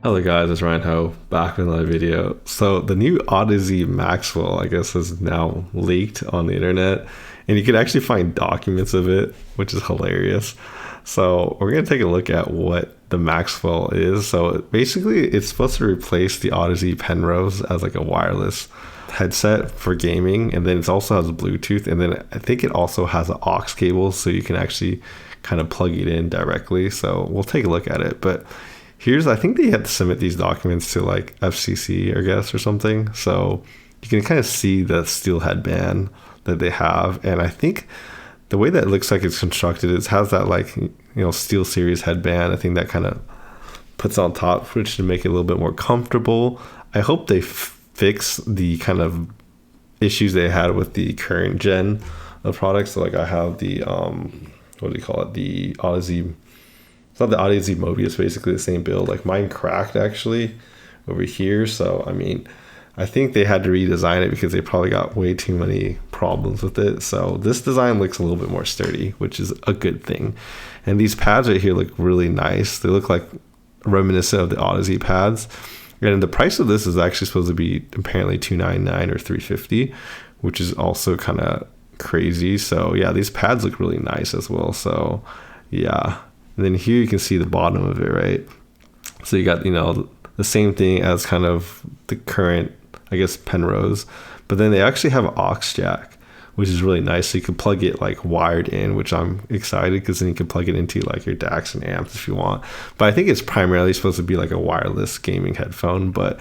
Hello guys, it's Ryan Ho back with another video. So the new Audeze Maxwell, I guess, is now leaked on the internet, and you can actually find documents of it, which is hilarious. So we're gonna take a look at what the Maxwell is. So basically, it's supposed to replace the Audeze Penrose as like a wireless headset for gaming, and then it also has Bluetooth, and then I think it also has an aux cable, so you can actually kind of plug it in directly. So we'll take a look at it, but I think they had to submit these documents to like FCC, I guess, or something. So you can kind of see the steel headband that they have. And I think the way that it looks like it's constructed is has that like, Steel Series headband. I think that kind of puts on top, which to make it a little bit more comfortable. I hope they fix the kind of issues they had with the current gen of products. So like I have the, what do you call it? The Audeze. It's not the Audeze Mobius, basically the same build. Like mine cracked actually over here. So, I mean, I think they had to redesign it because they probably got way too many problems with it. So this design looks a little bit more sturdy, which is a good thing. And these pads right here look really nice. They look like reminiscent of the Audeze pads. And the price of this is actually supposed to be apparently $299 or $350, which is also kind of crazy. So yeah, these pads look really nice as well. So yeah. And then here you can see the bottom of it, right? So you got, the same thing as kind of the current, I guess, Penrose. But then they actually have an aux jack, which is really nice. So you can plug it like wired in, which I'm excited because then you can plug it into like your DACs and amps if you want. But I think it's primarily supposed to be like a wireless gaming headphone. But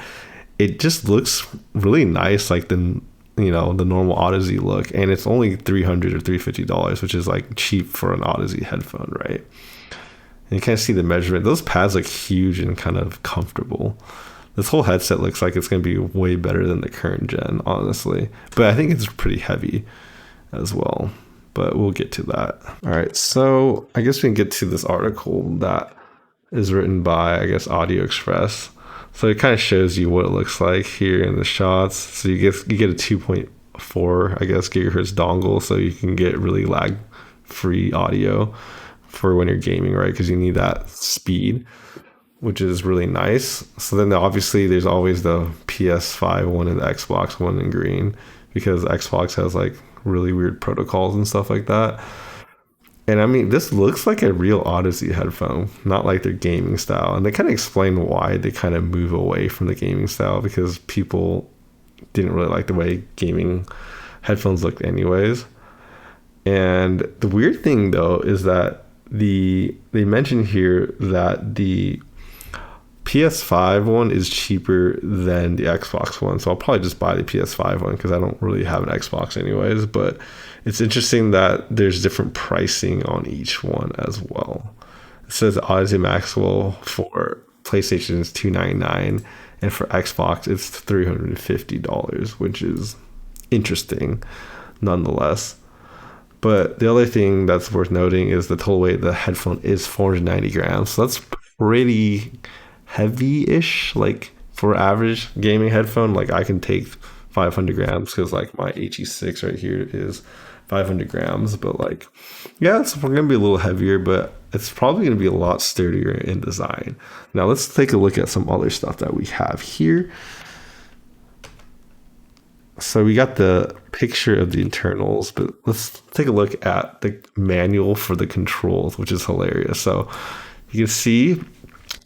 it just looks really nice, like the normal Audeze look. And it's only $300 or $350, which is like cheap for an Audeze headphone, right? And you kind of see the measurement. Those pads look huge and kind of comfortable. This whole headset looks like it's going to be way better than the current gen, honestly. But I think it's pretty heavy as well. But we'll get to that. All right, so I guess we can get to this article that is written by, I guess, Audio Express. So it kind of shows you what it looks like here in the shots. So you get a 2.4, I guess, gigahertz dongle, so you can get really lag-free audio for when you're gaming, right? Because you need that speed, which is really nice. So then obviously there's always the PS5 one and the Xbox one in green, because Xbox has like really weird protocols and stuff like that. And I mean, this looks like a real Audeze headphone, not like their gaming style. And they kind of explain why they kind of move away from the gaming style, because people didn't really like the way gaming headphones looked anyways. And the weird thing though is that they mention here that the PS5 one is cheaper than the Xbox one. So I'll probably just buy the PS5 one because I don't really have an Xbox anyways. But it's interesting that there's different pricing on each one as well. It says Audeze Maxwell for PlayStation is $299, and for Xbox it's $350, which is interesting nonetheless. But the other thing that's worth noting is the total weight of the headphone is 490 grams. So that's pretty heavy-ish, like for average gaming headphone. Like I can take 500 grams because like my HE6 right here is 500 grams. But like, yeah, it's going to be a little heavier, but it's probably going to be a lot sturdier in design. Now let's take a look at some other stuff that we have here. So we got the picture of the internals, but let's take a look at the manual for the controls, which is hilarious. So you can see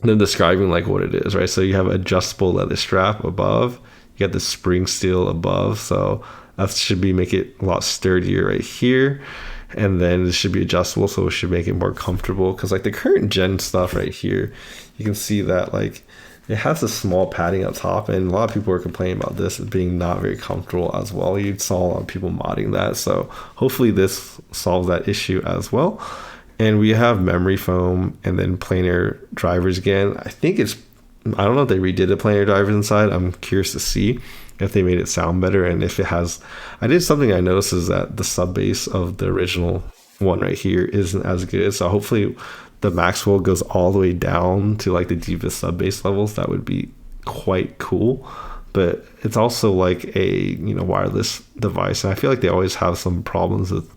them describing like what it is, right? So you have adjustable leather strap above, you got the spring steel above, so that should make it a lot sturdier right here. And then this should be adjustable, so it should make it more comfortable, because like the current gen stuff right here, you can see that like it has a small padding up top, and a lot of people are complaining about this as being not very comfortable as well. You saw a lot of people modding that, so hopefully this solves that issue as well. And we have memory foam and then planar drivers again. I don't know if they redid the planar drivers inside. I'm curious to see if they made it sound better, and if it has. Something I noticed is that the sub bass of the original one right here isn't as good, so hopefully the Maxwell goes all the way down to like the deepest sub bass levels. That would be quite cool. But it's also like a wireless device, and I feel like they always have some problems with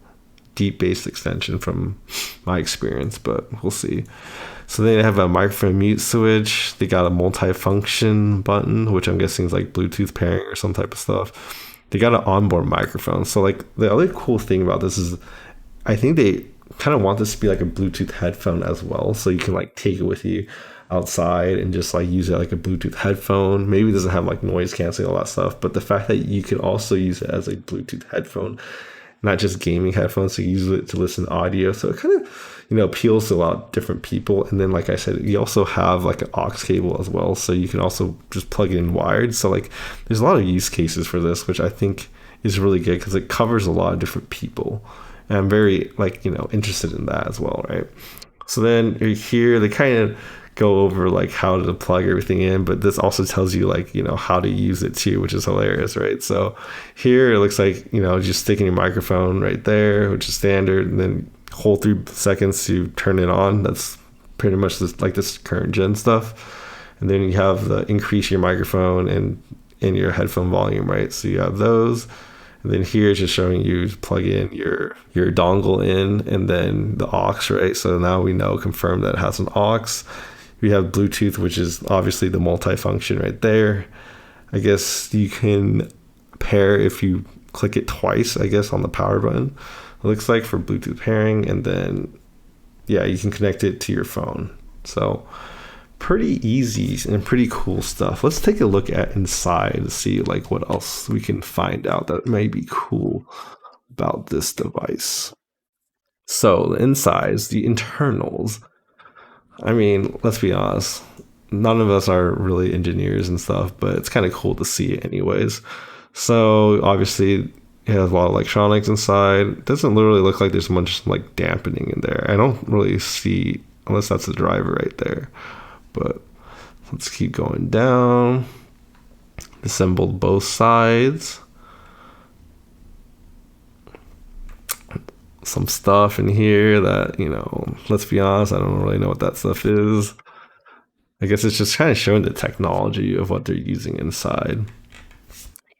deep bass extension from my experience, but we'll see. So they have a microphone mute switch. They got a multi-function button, which I'm guessing is like Bluetooth pairing or some type of stuff. They got an onboard microphone. So like the other cool thing about this is I think they kind of want this to be like a Bluetooth headphone as well. So you can like take it with you outside and just like use it like a Bluetooth headphone. Maybe it doesn't have like noise canceling, all that stuff, but the fact that you can also use it as a Bluetooth headphone, not just gaming headphones, so you use it to listen to audio. So it kind of, appeals to a lot of different people. And then, like I said, you also have like an aux cable as well. So you can also just plug it in wired. So like there's a lot of use cases for this, which I think is really good because it covers a lot of different people. And I'm very like, interested in that as well, right? So then here they kind of go over like how to plug everything in, but this also tells you like, how to use it too, which is hilarious, right? So here it looks like, just sticking your microphone right there, which is standard, and then hold 3 seconds to turn it on. That's pretty much like this current gen stuff. And then you have the increase your microphone and your headphone volume, right? So you have those. And then here it's just showing you plug in your dongle in and then the aux, right? So now we know, confirm that it has an aux. We have Bluetooth, which is obviously the multi-function right there. I guess you can pair if you click it twice, I guess, on the power button. It looks like for Bluetooth pairing. And then, yeah, you can connect it to your phone. So pretty easy and pretty cool stuff. Let's take a look at inside to see like what else we can find out that may be cool about this device. So the insides, the internals. I mean, let's be honest, none of us are really engineers and stuff, but it's kind of cool to see it anyways. So obviously it has a lot of electronics inside. It doesn't literally look like there's much like dampening in there. I don't really see, unless that's the driver right there. But let's keep going down. Assembled both sides. Some stuff in here that, let's be honest, I don't really know what that stuff is. I guess it's just kind of showing the technology of what they're using inside.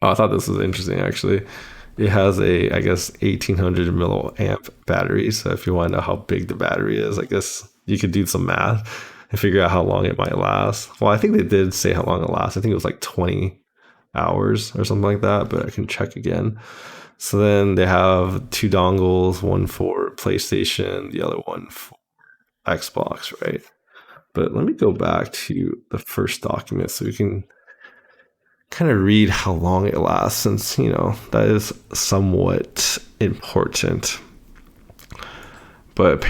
Oh, I thought this was interesting, actually. It has a, I guess, 1800 milliamp battery. So if you want to know how big the battery is, I guess you could do some math and figure out how long it might last. Well, I think they did say how long it lasts. I think it was like 20 hours or something like that, but I can check again. So then they have 2 dongles, one for PlayStation, the other one for Xbox, right? But let me go back to the first document so we can kind of read how long it lasts, since, that is somewhat important. But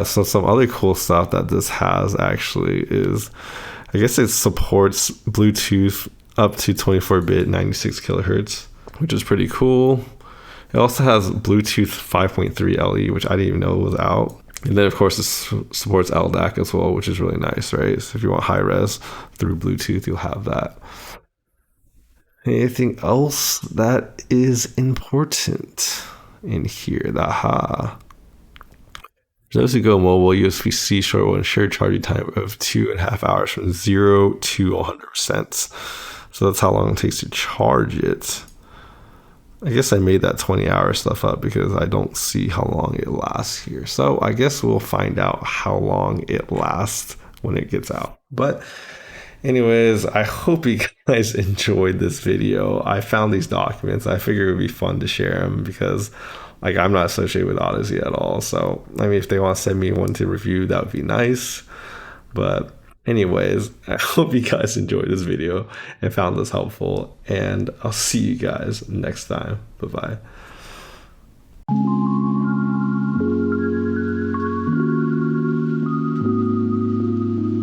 so some other cool stuff that this has actually is, I guess it supports Bluetooth up to 24-bit 96 kilohertz, which is pretty cool. It also has Bluetooth 5.3 LE, which I didn't even know was out. And then, of course, it supports LDAC as well, which is really nice, right? So if you want high res through Bluetooth, you'll have that. Anything else that is important in here? Those who go mobile, USB-C short will ensure charging time of 2.5 hours from 0 to 100%. So that's how long it takes to charge it. I guess I made that 20-hour stuff up because I don't see how long it lasts here. So I guess we'll find out how long it lasts when it gets out. But anyways, I hope you guys enjoyed this video. I found these documents. I figured it would be fun to share them because like I'm not associated with Audeze at all. So I mean, if they want to send me one to review, that would be nice. But anyways, I hope you guys enjoyed this video and found this helpful, and I'll see you guys next time. Bye-bye.